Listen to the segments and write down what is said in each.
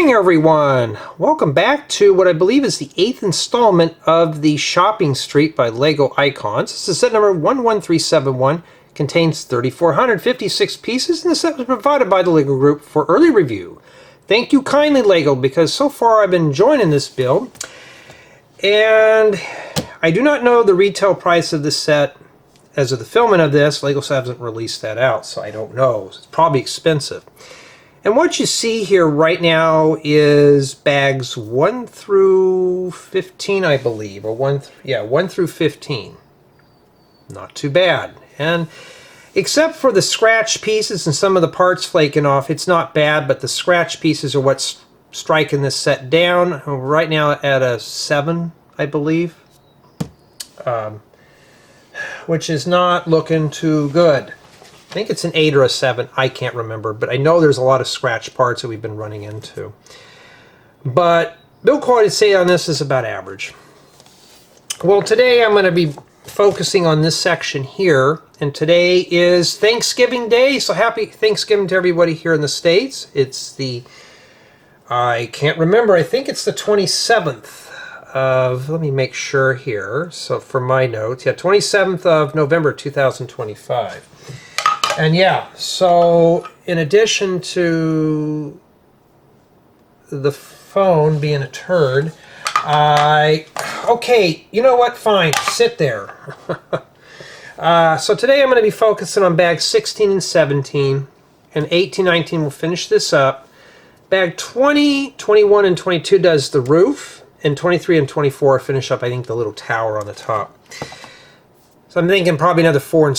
morning, everyone. Welcome back to what I believe is the 8th installment of the Shopping Street by Lego Icons. This is set number 11371. Contains 3,456 pieces, and the set was provided by the Lego Group for early review. Thank you kindly, Lego, because so far I've been enjoying this build. And I do not know the retail price of this set. As of the filming of this, Lego hasn't released that out, so I don't know. It's probably expensive. And what you see here right now is bags 1 through 15, I believe, or 1 through 15. Not too bad. And except for the scratch pieces and some of the parts flaking off, it's not bad, but the scratch pieces are what's striking this set down. We're right now at a 7, I believe, which is not looking too good. I think it's an 8 or a 7. I can't remember, but I know there's a lot of scratch parts that we've been running into. But build quality, say, on this is about average. Well, today I'm going to be focusing on this section here, and today is Thanksgiving Day, so happy Thanksgiving to everybody here in the States. It's the, I can't remember, I think it's the 27th of, let me make sure here, so for my notes, yeah, 27th of November 2025. And yeah, so in addition to the phone being a turd, okay, you know what, fine, sit there. So today I'm going to be focusing on bags 16 and 17, and 18, 19 will finish this up. Bag 20, 21, and 22 does the roof, and 23 and 24 finish up, I think, the little tower on the top. So I'm thinking probably another 4 or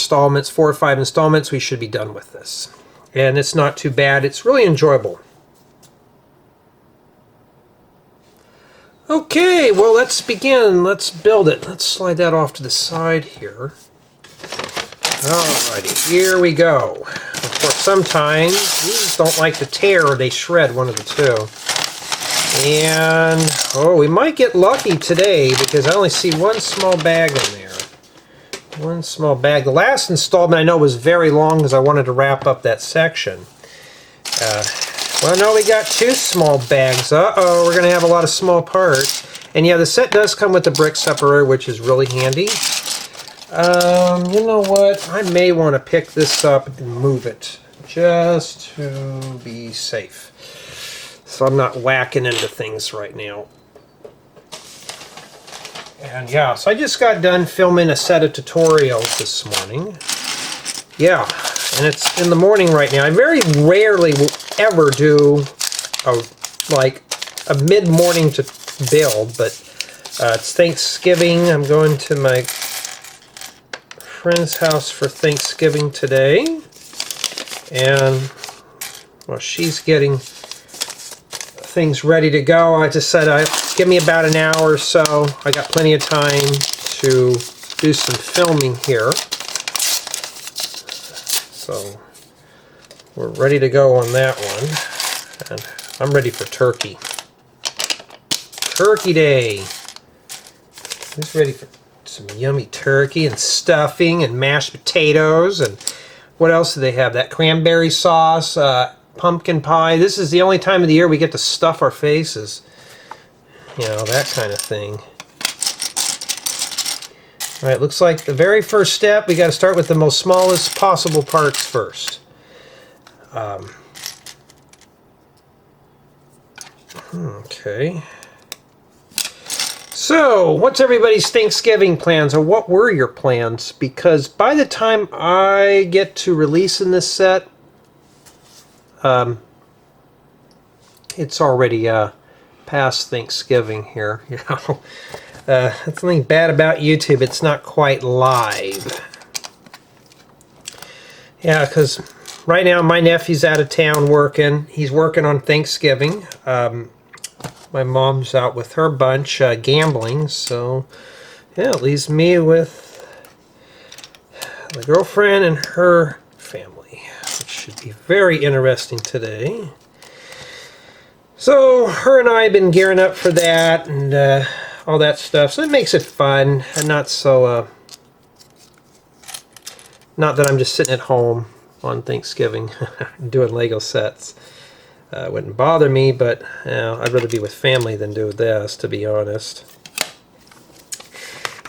5 installments, we should be done with this. And it's not too bad. It's really enjoyable. Okay, well, let's begin. Let's build it. Let's slide that off to the side here. Alrighty, here we go. Of course, sometimes these don't like to tear or they shred, one of the two. And, oh, we might get lucky today because I only see one small bag in there. One small bag. The last installment I know was very long because I wanted to wrap up that section. Well, no, we got 2 small bags. Uh-oh, we're going to have a lot of small parts. And yeah, the set does come with the Brick Separator, which is really handy. You know what? I may want to pick this up and move it just to be safe. So I'm not whacking into things right now. And yeah, so I just got done filming a set of tutorials this morning. Yeah, and it's in the morning right now. I very rarely will ever do a mid-morning to build, but it's Thanksgiving. I'm going to my friend's house for Thanksgiving today. And, well, she's getting things ready to go. I just said, give me about an hour or so. I got plenty of time to do some filming here. So we're ready to go on that one. And I'm ready for turkey. Turkey day. Who's ready for some yummy turkey and stuffing and mashed potatoes? And what else do they have? That cranberry sauce, pumpkin pie. This is the only time of the year we get to stuff our faces. You know, that kind of thing. All right, looks like the very first step, we got to start with the most smallest possible parts first. Okay. So, what's everybody's Thanksgiving plans, or what were your plans? Because by the time I get to releasing this set, it's already past Thanksgiving here. You know, that's something bad about YouTube. It's not quite live. Yeah, because right now my nephew's out of town working. He's working on Thanksgiving. My mom's out with her bunch gambling, so yeah, it leaves me with the girlfriend and her family, which should be very interesting today. So her and I have been gearing up for that and all that stuff, so it makes it fun and not so not that I'm just sitting at home on Thanksgiving doing Lego sets. It wouldn't bother me, but I'd rather be with family than do this, to be honest.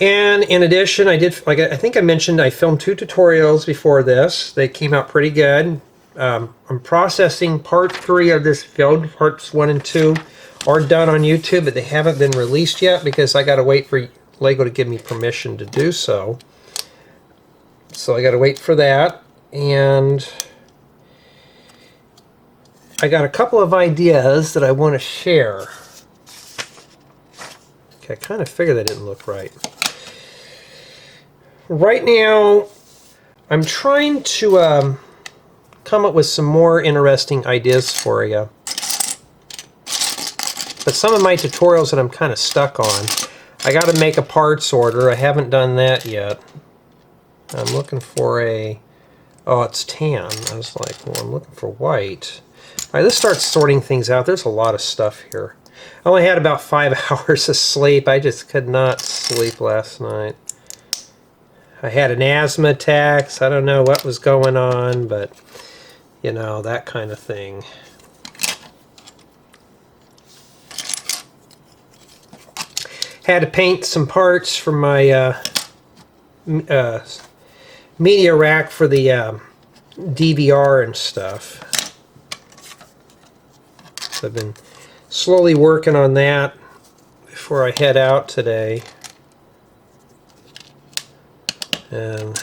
And in addition, I think I mentioned, I filmed 2 tutorials before this. They came out pretty good. I'm processing part 3 of this build. Parts 1 and 2 are done on YouTube, but they haven't been released yet because I got to wait for Lego to give me permission to do so. So I got to wait for that. And I got a couple of ideas that I want to share. Okay, I kind of figured that didn't look right. Right now, I'm trying to come up with some more interesting ideas for you. But some of my tutorials that I'm kind of stuck on, I got to make a parts order. I haven't done that yet. I'm looking for a... Oh, it's tan. I was like, well, I'm looking for white. All right, let's start sorting things out. There's a lot of stuff here. I only had about 5 hours of sleep. I just could not sleep last night. I had an asthma attack, so I don't know what was going on, but, you know, that kind of thing. Had to paint some parts for my media rack for the DVR and stuff. So I've been slowly working on that before I head out today. And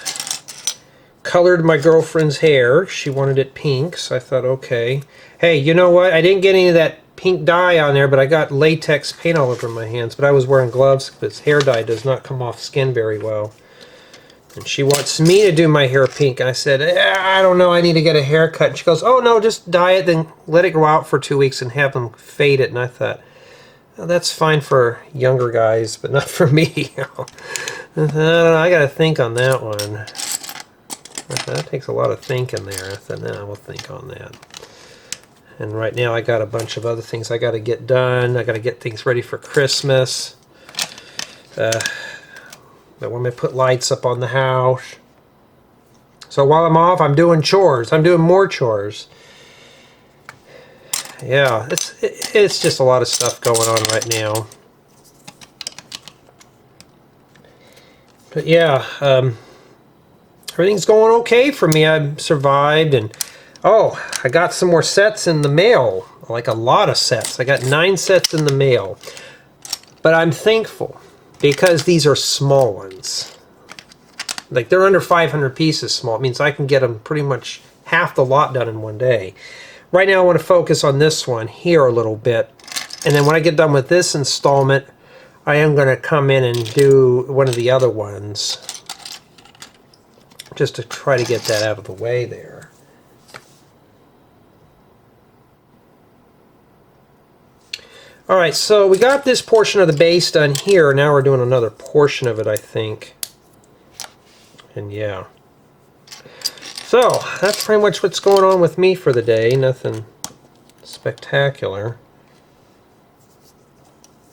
colored my girlfriend's hair. She wanted it pink, so I thought, okay. Hey, you know what? I didn't get any of that pink dye on there, but I got latex paint all over my hands. But I was wearing gloves because hair dye does not come off skin very well. And she wants me to do my hair pink. I said, I don't know, I need to get a haircut. And she goes, oh no, just dye it, then let it grow out for 2 weeks and have them fade it. And I thought, well, that's fine for younger guys, but not for me. I don't know, I got to think on that one. That takes a lot of thinking there. I thought, nah, we'll think on that. And right now I got a bunch of other things I got to get done. I got to get things ready for Christmas. But when I put lights up on the house. So while I'm off, I'm doing chores. I'm doing more chores. Yeah, it's just a lot of stuff going on right now. But yeah, everything's going okay for me. I've survived, and oh, I got some more sets in the mail. Like a lot of sets. I got 9 sets in the mail. But I'm thankful because these are small ones. Like they're under 500 pieces small. It means I can get them pretty much half the lot done in one day. Right now I want to focus on this one here a little bit. And then when I get done with this installment, I am going to come in and do one of the other ones. Just to try to get that out of the way there. Alright, so we got this portion of the base done here. Now we're doing another portion of it, I think. And yeah. So, that's pretty much what's going on with me for the day. Nothing spectacular.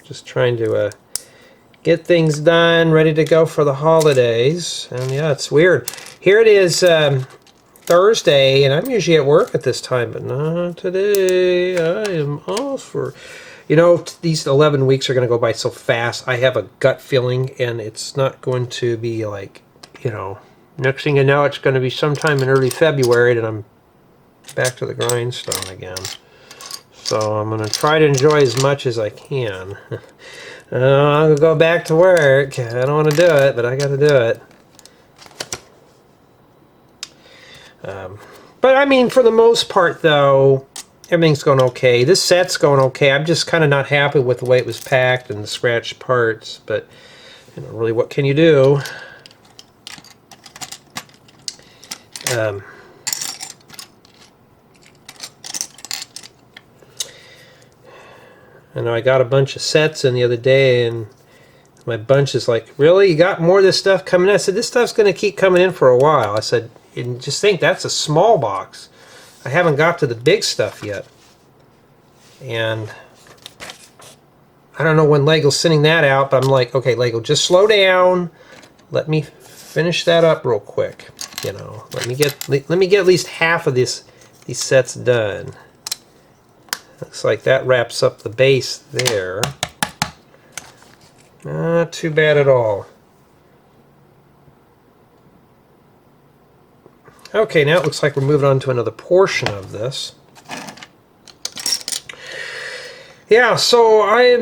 Just trying to get things done, ready to go for the holidays. And yeah, it's weird. Here it is Thursday, and I'm usually at work at this time, but not today. I am off for... You know, these 11 weeks are going to go by so fast. I have a gut feeling, and it's not going to be like, you know, next thing you know, it's going to be sometime in early February, and I'm back to the grindstone again. So I'm going to try to enjoy as much as I can. I'll go back to work. I don't want to do it, but I got to do it. But I mean, for the most part, though, everything's going okay. This set's going okay. I'm just kind of not happy with the way it was packed and the scratched parts. But, you know, really, what can you do? I know I got a bunch of sets in the other day, and my bunch is like, really? You got more of this stuff coming in? I said, this stuff's going to keep coming in for a while. I said, and just think, that's a small box. I haven't got to the big stuff yet. And I don't know when Lego's sending that out, but I'm like, okay, Lego, just slow down. Let me finish that up real quick. You know, let me get at least half of these sets done. Looks like that wraps up the base there. Not too bad at all. Okay, now it looks like we're moving on to another portion of this. Yeah, so I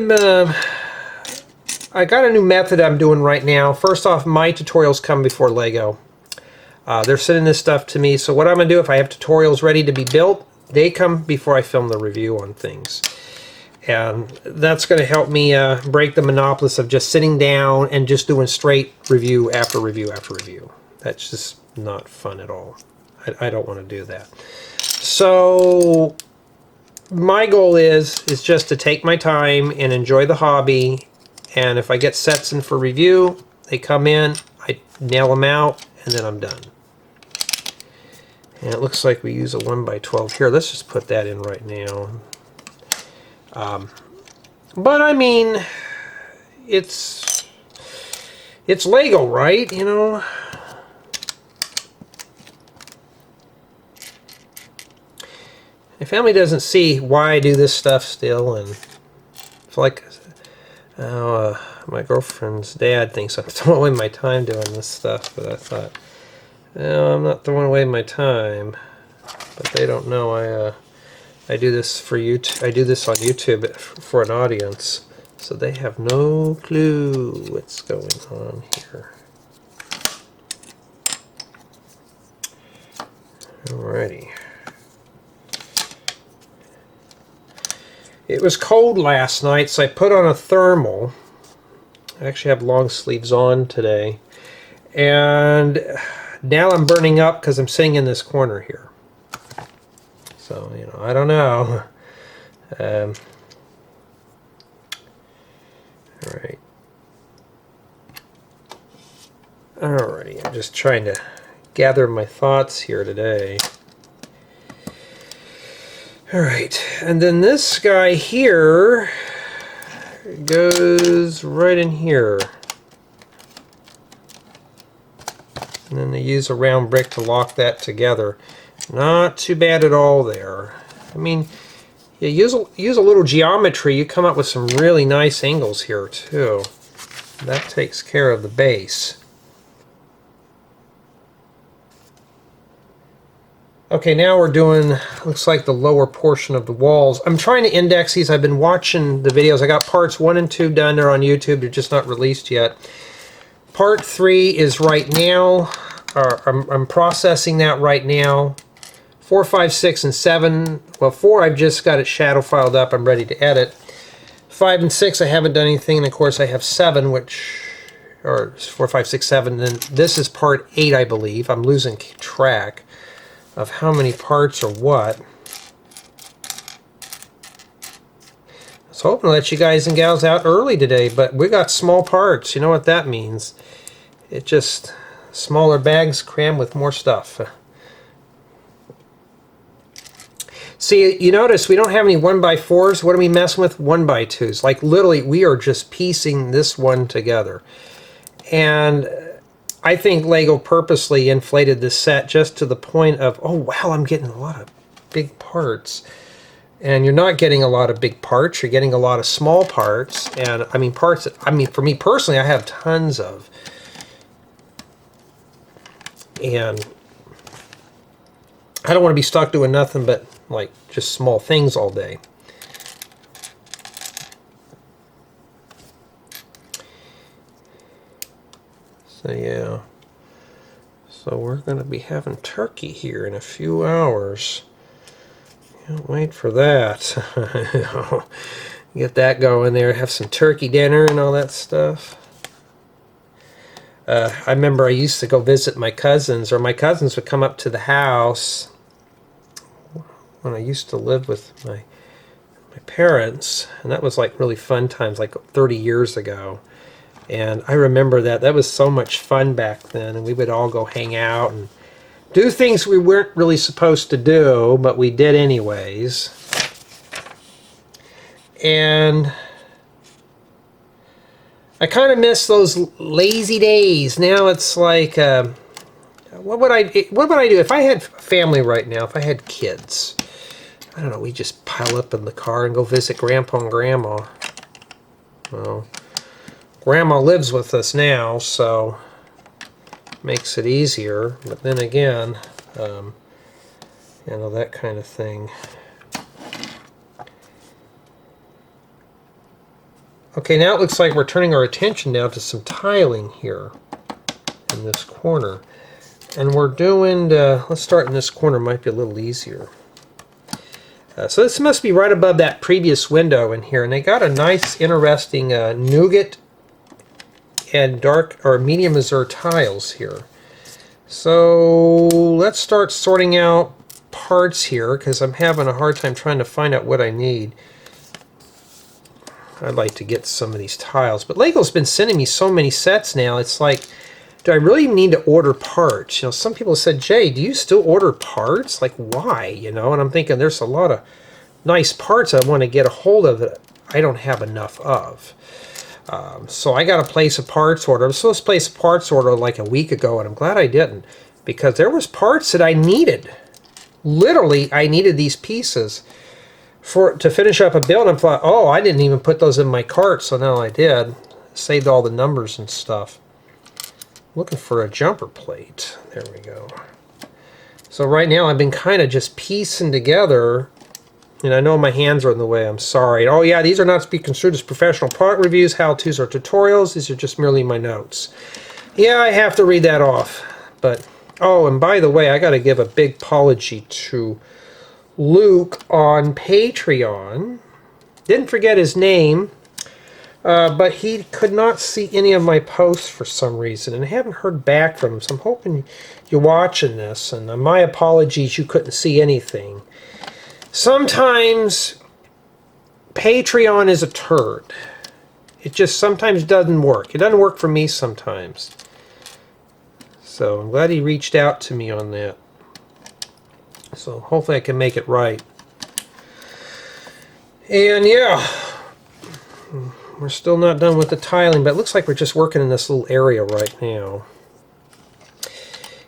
got a new method I'm doing right now. First off, my tutorials come before Lego. They're sending this stuff to me, so what I'm going to do, if I have tutorials ready to be built, they come before I film the review on things. And that's going to help me break the monopolist of just sitting down and just doing straight review after review after review. That's just not fun at all. I don't want to do that. So my goal is just to take my time and enjoy the hobby. And if I get sets in for review, they come in, I nail them out, and then I'm done. And it looks like we use a 1x12 here. Let's just put that in right now. But I mean, it's Lego, right? You know. My family doesn't see why I do this stuff still, and it's like my girlfriend's dad thinks I'm throwing away my time doing this stuff, but I thought, no, I'm not throwing away my time. But they don't know I do this for YouTube. I do this on YouTube for an audience, so they have no clue what's going on here. Alrighty. It was cold last night, so I put on a thermal. I actually have long sleeves on today. And now I'm burning up because I'm sitting in this corner here. So, you know, I don't know. Alright. Alrighty, I'm just trying to gather my thoughts here today. Alright, and then this guy here goes right in here. And then they use a round brick to lock that together. Not too bad at all there. I mean, you use a little geometry, you come up with some really nice angles here too. That takes care of the base. Okay, now we're doing, looks like the lower portion of the walls. I'm trying to index these. I've been watching the videos. I got parts 1 and 2 done. They're on YouTube. They're just not released yet. Part 3 is right now. I'm processing that right now. 4, 5, 6, and 7. Well, 4, I've just got it shadow filed up. I'm ready to edit. 5 and 6, I haven't done anything. And of course, I have 7, or 4, 5, 6, 7. Then this is part 8, I believe. I'm losing track of how many parts or what. I was hoping to let you guys and gals out early today, but we got small parts. You know what that means. It just, smaller bags crammed with more stuff. See, you notice we don't have any 1x4s. What are we messing with? 1x2s. Like literally, we are just piecing this one together. And I think Lego purposely inflated this set just to the point of, oh wow, I'm getting a lot of big parts. And you're not getting a lot of big parts, you're getting a lot of small parts. And I mean parts, for me personally, I have tons of. And I don't want to be stuck doing nothing but like just small things all day. So yeah, so we're going to be having turkey here in a few hours. Can't wait for that. Get that going there, have some turkey dinner and all that stuff. I remember I used to go visit my cousins, or my cousins would come up to the house when I used to live with my parents, and that was like really fun times, like 30 years ago. And I remember that was so much fun back then, and we would all go hang out and do things we weren't really supposed to do, but we did anyways. And I kind of miss those lazy days. Now it's like, what would I do if I had family right now, if I had kids? I don't know, we just pile up in the car and go visit Grandpa and Grandma. Well, Grandma lives with us now, so makes it easier. But then again, you know, that kind of thing. Okay, now it looks like we're turning our attention now to some tiling here in this corner. And we're doing, let's start in this corner, might be a little easier. So this must be right above that previous window in here. And they got a nice, interesting nougat and dark or medium azure tiles here. So let's start sorting out parts here because I'm having a hard time trying to find out what I need. I'd like to get some of these tiles, but Lego's been sending me so many sets now. It's like, do I really need to order parts? You know, some people said, Jay, do you still order parts? Like, why? You know, and I'm thinking there's a lot of nice parts I want to get a hold of that I don't have enough of. So I got to place a parts order. I was supposed to place a parts order like a week ago, and I'm glad I didn't, because there was parts that I needed. Literally, I needed these pieces to finish up a build. And I thought, oh, I didn't even put those in my cart, so now I did. Saved all the numbers and stuff. Looking for a jumper plate. There we go. So right now I've been kind of just piecing together, and I know my hands are in the way, I'm sorry. Oh yeah, these are not to be construed as professional product reviews, how-tos, or tutorials. These are just merely my notes. Yeah, I have to read that off. But, oh, and by the way, I got to give a big apology to Luke on Patreon. Didn't forget his name, but he could not see any of my posts for some reason, and I haven't heard back from him, so I'm hoping you're watching this, and my apologies you couldn't see anything. Sometimes Patreon is a turd. It just sometimes doesn't work. It doesn't work for me sometimes. So I'm glad he reached out to me on that. So hopefully I can make it right. And yeah, we're still not done with the tiling, but it looks like we're just working in this little area right now.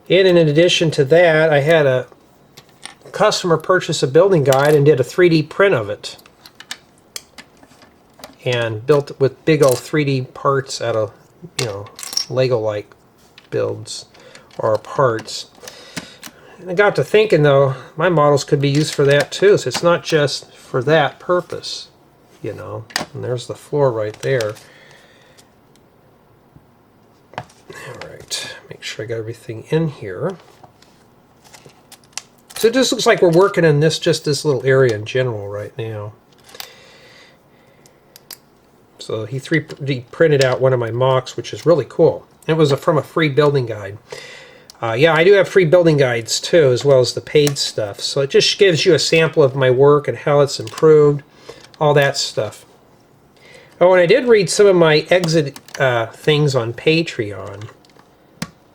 And in addition to that, I had a customer purchase a building guide and did a 3D print of it. And built it with big old 3D parts out of, you know, Lego-like builds or parts. I got to thinking, though, my models could be used for that too, so it's not just for that purpose, you know. And there's the floor right there. Alright, make sure I got everything in here. So it just looks like we're working in just this little area in general right now. So he 3D printed out one of my mocks, which is really cool. It was from a free building guide. Yeah, I do have free building guides too, as well as the paid stuff. So it just gives you a sample of my work and how it's improved, all that stuff. Oh, and I did read some of my exit things on Patreon.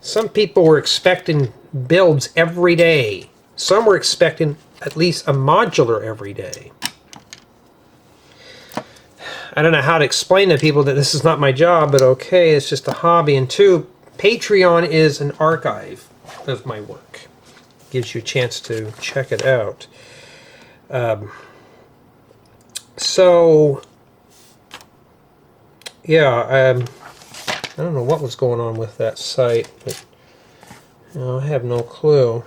Some people were expecting builds every day. Some were expecting at least a modular every day. I don't know how to explain to people that this is not my job, but okay, it's just a hobby. And two, Patreon is an archive of my work. Gives you a chance to check it out. So, yeah, I don't know what was going on with that site, but you know, I have no clue.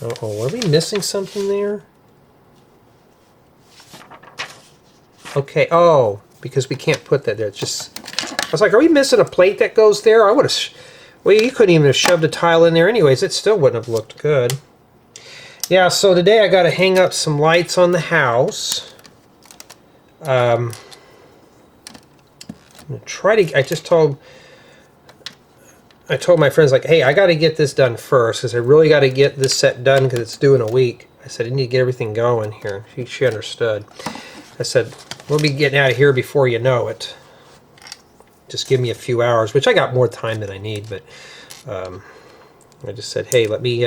Uh-oh, are we missing something there? Okay, oh, because we can't put that there. It's just, I was like, are we missing a plate that goes there? I would have, well, you couldn't even have shoved a tile in there anyways. It still wouldn't have looked good. Yeah, so today I got to hang up some lights on the house. I'm gonna try to, I told my friends, like, hey, I got to get this done first because I really got to get this set done because it's due in a week. I said, I need to get everything going here. She understood. I said, we'll be getting out of here before you know it. Just give me a few hours, which I got more time than I need, but I just said, hey, let me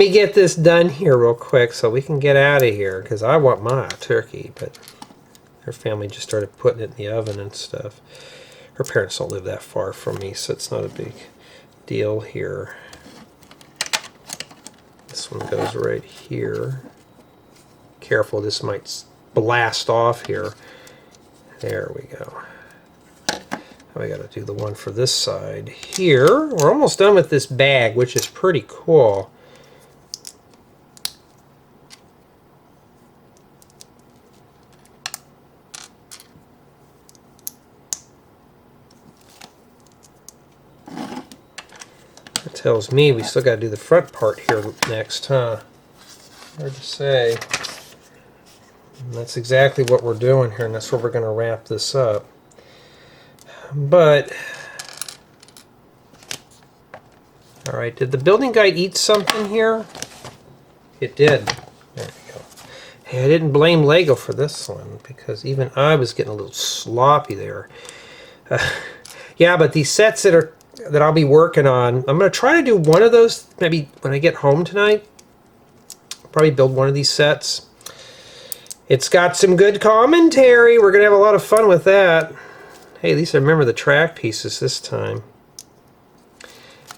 get this done here real quick so we can get out of here, because I want my turkey. But her family just started putting it in the oven and stuff. Her parents don't live that far from me, so it's not a big deal here. This one goes right here. Careful, this might blast off here. There we go. Now we got to do the one for this side here. We're almost done with this bag, which is pretty cool. That tells me we still got to do the front part here next, huh? Hard to say. And that's exactly what we're doing here, and that's where we're going to wrap this up. But, alright, did the building guide eat something here? It did. There we go. Hey, I didn't blame Lego for this one, because even I was getting a little sloppy there. Yeah, but these sets that I'll be working on, I'm going to try to do one of those, maybe when I get home tonight. Probably build one of these sets. It's got some good commentary. We're going to have a lot of fun with that. Hey, at least I remember the track pieces this time.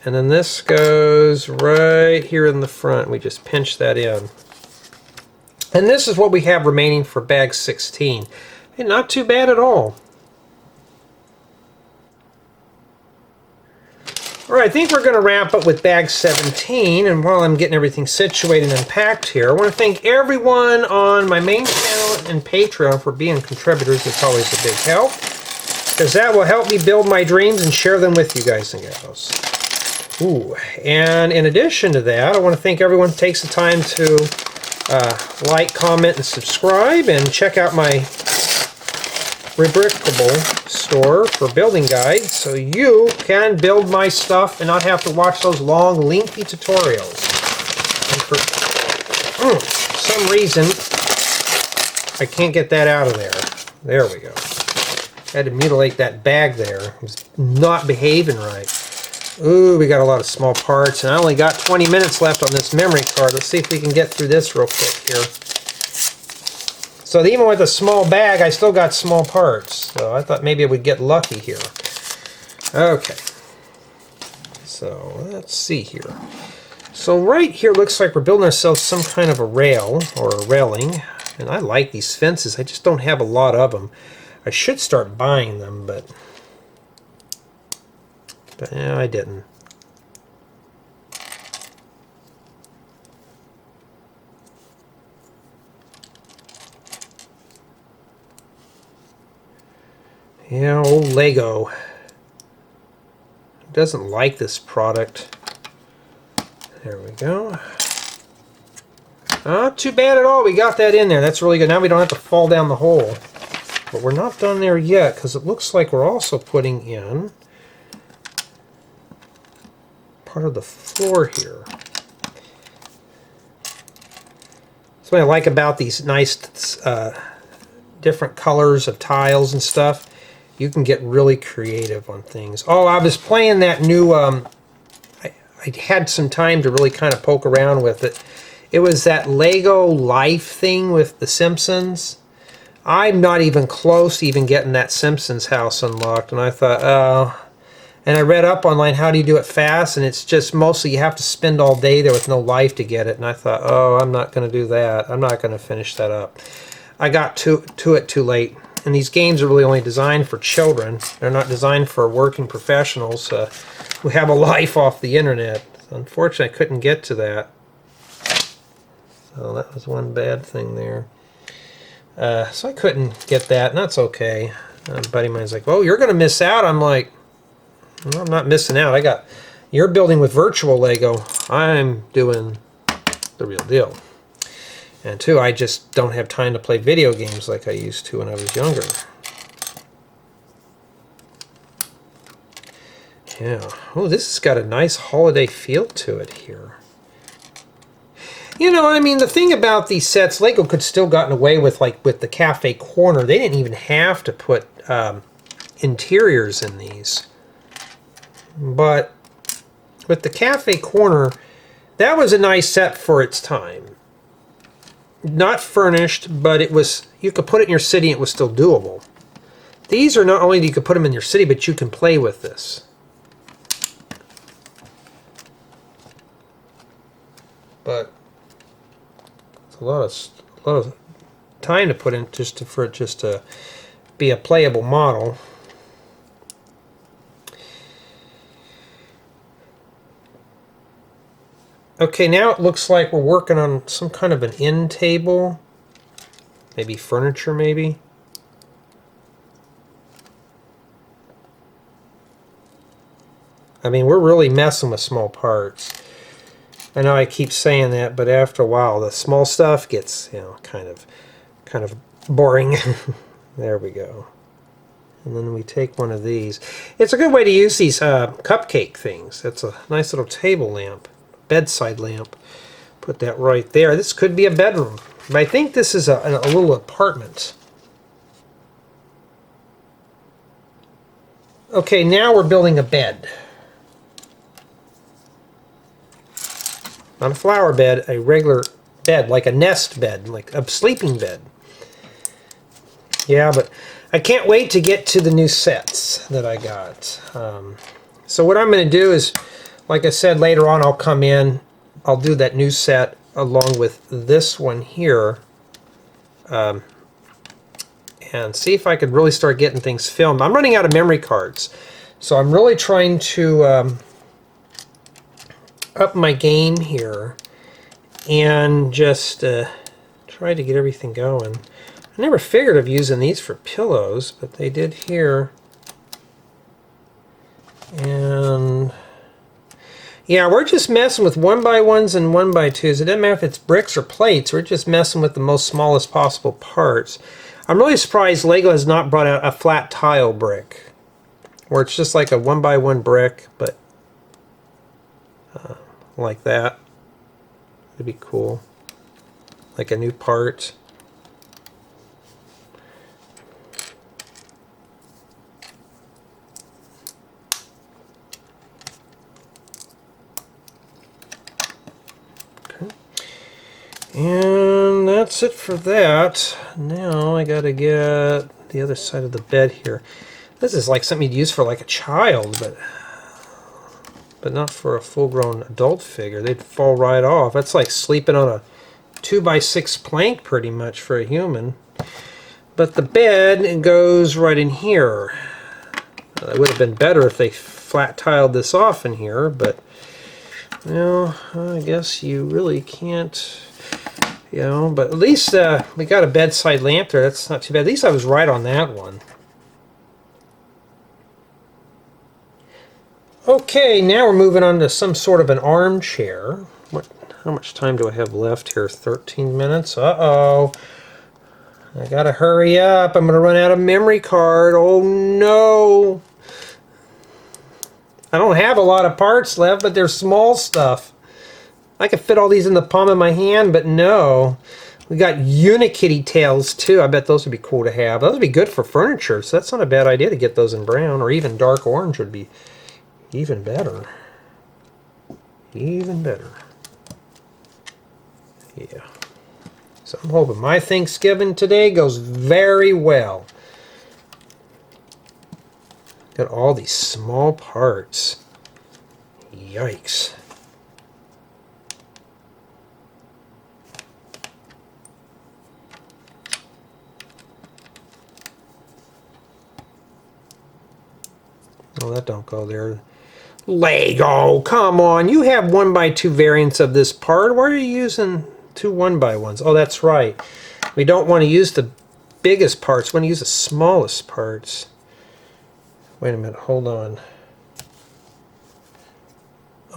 And then this goes right here in the front. We just pinch that in. And this is what we have remaining for bag 16. Hey, not too bad at all. Alright, I think we're going to wrap up with bag 17, and while I'm getting everything situated and packed here, I want to thank everyone on my main channel and Patreon for being contributors. It's always a big help, because that will help me build my dreams and share them with you guys and gals. Ooh, and in addition to that, I want to thank everyone who takes the time to like, comment, and subscribe, and check out my Rebrickable store for building guides, so you can build my stuff and not have to watch those long, lengthy tutorials. And for some reason, I can't get that out of there. There we go. I had to mutilate that bag there. It was not behaving right. Ooh, we got a lot of small parts, and I only got 20 minutes left on this memory card. Let's see if we can get through this real quick here. So even with a small bag, I still got small parts. So I thought maybe I would get lucky here. Okay. So let's see here. So right here looks like we're building ourselves some kind of a rail or a railing. And I like these fences. I just don't have a lot of them. I should start buying them, but yeah, I didn't. Yeah, old Lego doesn't like this product. There we go. Not too bad at all. We got that in there. That's really good. Now we don't have to fall down the hole. But we're not done there yet, because it looks like we're also putting in part of the floor here. That's what I like about these nice different colors of tiles and stuff. You can get really creative on things. Oh, I was playing that new, I had some time to really kind of poke around with it. It was that Lego Life thing with The Simpsons. I'm not even close to even getting that Simpsons house unlocked, and I thought, oh. And I read up online how do you do it fast, and it's just mostly you have to spend all day there with no life to get it. And I thought, oh, I'm not going to do that. I'm not going to finish that up. I got to it too late. And these games are really only designed for children. They're not designed for working professionals who have a life off the internet. Unfortunately, I couldn't get to that. So that was one bad thing there. So I couldn't get that, and that's okay. A buddy of mine's like, "Oh, you're going to miss out." I'm like, well, I'm not missing out. You're building with virtual Lego. I'm doing the real deal. And two, I just don't have time to play video games like I used to when I was younger. Yeah. Oh, this has got a nice holiday feel to it here. You know, I mean, the thing about these sets, Lego could still gotten away with, like with the cafe corner. They didn't even have to put interiors in these. But with the cafe corner, that was a nice set for its time. Not furnished, but it was, you could put it in your city and it was still doable. These are not only you could put them in your city, but you can play with this. but it's a lot of time to put in for it just to be a playable model. Okay, now it looks like we're working on some kind of an end table, maybe furniture, maybe. I mean, we're really messing with small parts. I know I keep saying that, but after a while, the small stuff gets, you know, kind of boring. There we go. And then we take one of these. It's a good way to use these cupcake things. That's a nice little table lamp, bedside lamp. Put that right there. This could be a bedroom, but I think this is a little apartment. Okay, now we're building a bed. Not a flower bed, a regular bed, like a nest bed, like a sleeping bed. Yeah, but I can't wait to get to the new sets that I got. So what I'm going to do is, like I said, later on I'll come in, I'll do that new set along with this one here, and see if I could really start getting things filmed. I'm running out of memory cards, so I'm really trying to up my game here and just try to get everything going. I never figured of using these for pillows, but they did here. And yeah, we're just messing with 1x1s and 1x2s. It doesn't matter if it's bricks or plates. We're just messing with the most smallest possible parts. I'm really surprised Lego has not brought out a flat tile brick, where it's just like a 1x1 brick, but like that. It'd be cool. Like a new part. Okay. And that's it for that. Now I gotta get the other side of the bed here. This is like something you'd use for like a child, but not for a full-grown adult figure. They'd fall right off. That's like sleeping on a 2x6 plank pretty much for a human. But the bed goes right in here. It would have been better if they flat tiled this off in here, but you know, I guess you really can't, you know, but at least we got a bedside lamp there. That's not too bad. At least I was right on that one. Okay, now we're moving on to some sort of an armchair. How much time do I have left here? 13 minutes? Uh-oh. I gotta hurry up. I'm gonna run out of memory card. Oh no. I don't have a lot of parts left, but they're small stuff. I could fit all these in the palm of my hand, but no. We got Unikitty tails too. I bet those would be cool to have. Those would be good for furniture, so that's not a bad idea to get those in brown, or even dark orange would be even better. Even better. Yeah. So I'm hoping my Thanksgiving today goes very well. Got all these small parts. Yikes. Oh, that don't go there. Lego, come on. You have 1x2 variants of this part. Why are you using two 1x1s? Oh, that's right. We don't want to use the biggest parts. We want to use the smallest parts. Wait a minute. Hold on.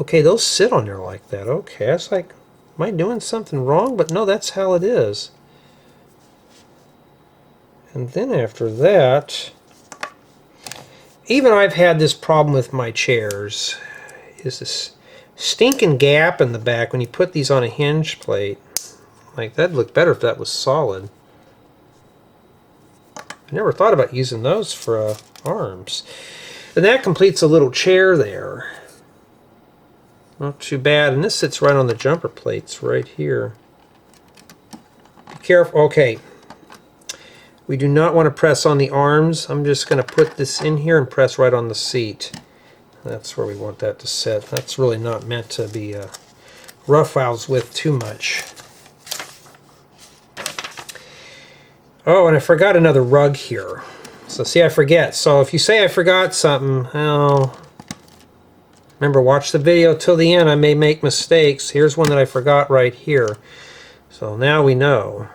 Okay, those sit on there like that. Okay, that's like, am I doing something wrong? But no, that's how it is. And then after that, even I've had this problem with my chairs, is this stinking gap in the back when you put these on a hinge plate. Like, that'd look better if that was solid. I never thought about using those for arms. And that completes a little chair there. Not too bad. And this sits right on the jumper plates right here. Be careful. Okay. We do not want to press on the arms. I'm just going to put this in here and press right on the seat. That's where we want that to sit. That's really not meant to be roughhouse with too much. Oh, and I forgot another rug here. So see, I forget. So if you say I forgot something, well, remember, watch the video till the end. I may make mistakes. Here's one that I forgot right here. So now we know.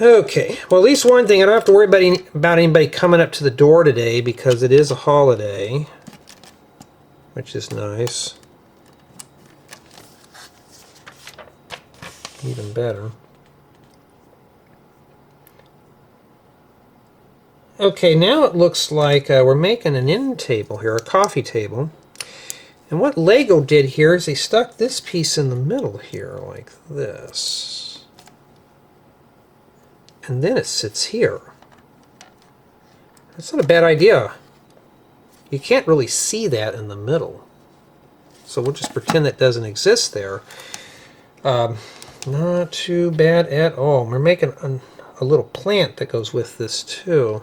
Okay, well, at least one thing, I don't have to worry about anybody coming up to the door today because it is a holiday, which is nice. Even better. Okay, now it looks like we're making an end table here, a coffee table. And what Lego did here is they stuck this piece in the middle here like this. And then it sits here. That's not a bad idea. You can't really see that in the middle. So we'll just pretend that doesn't exist there. Not too bad at all. We're making a little plant that goes with this too.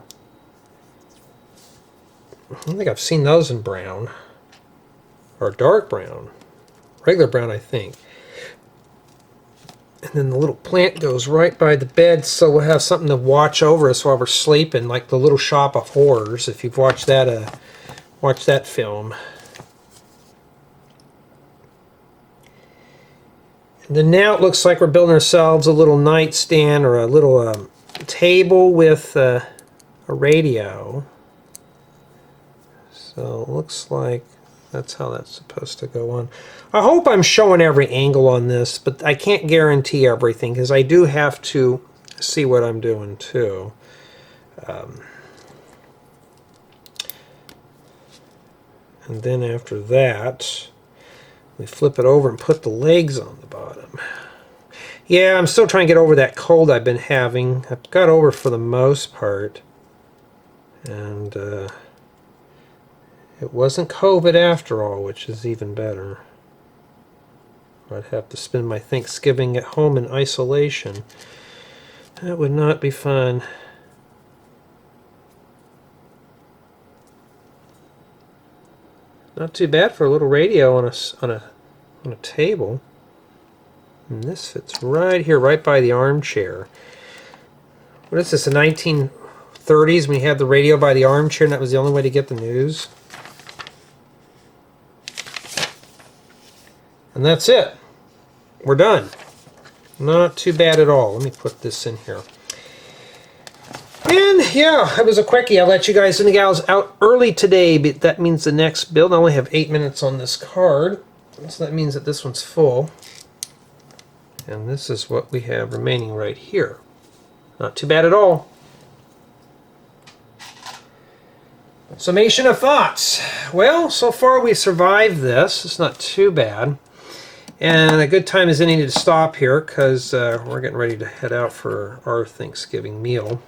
I don't think I've seen those in brown. Or dark brown. Regular brown, I think. And then the little plant goes right by the bed, so we'll have something to watch over us while we're sleeping, like the Little Shop of Horrors, if you've watched that film. And then now it looks like we're building ourselves a little nightstand or a little table with a radio. So it looks like that's how that's supposed to go on. I hope I'm showing every angle on this, but I can't guarantee everything because I do have to see what I'm doing too. And then after that, we flip it over and put the legs on the bottom. Yeah, I'm still trying to get over that cold I've been having. I've got over for the most part. And it wasn't COVID after all, which is even better. I'd have to spend my Thanksgiving at home in isolation. That would not be fun. Not too bad for a little radio on a table. And this fits right here, right by the armchair. What is this, the 1930s when you had the radio by the armchair and that was the only way to get the news? And that's it. We're done. Not too bad at all. Let me put this in here. And yeah, it was a quickie. I'll let you guys and the gals out early today, but that means the next build, I only have 8 minutes on this card. So that means that this one's full. And this is what we have remaining right here. Not too bad at all. Summation of thoughts. Well, so far we survived this. It's not too bad. And a good time as any to stop here because we're getting ready to head out for our Thanksgiving meal.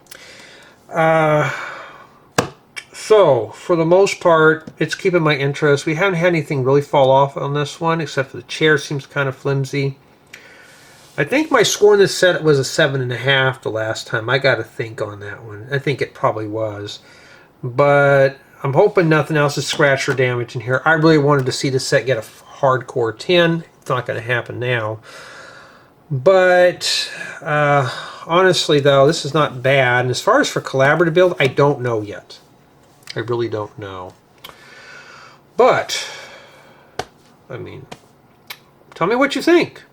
So, for the most part, it's keeping my interest. We haven't had anything really fall off on this one, except for the chair seems kind of flimsy. I think my score in this set was a 7.5 the last time. I got to think on that one. I think it probably was. But I'm hoping nothing else is scratched or damaged in here. I really wanted to see this set get a hardcore 10. It's not going to happen now. But honestly, though, this is not bad. And as far as for collaborative build, I don't know yet. I really don't know. But, I mean, tell me what you think.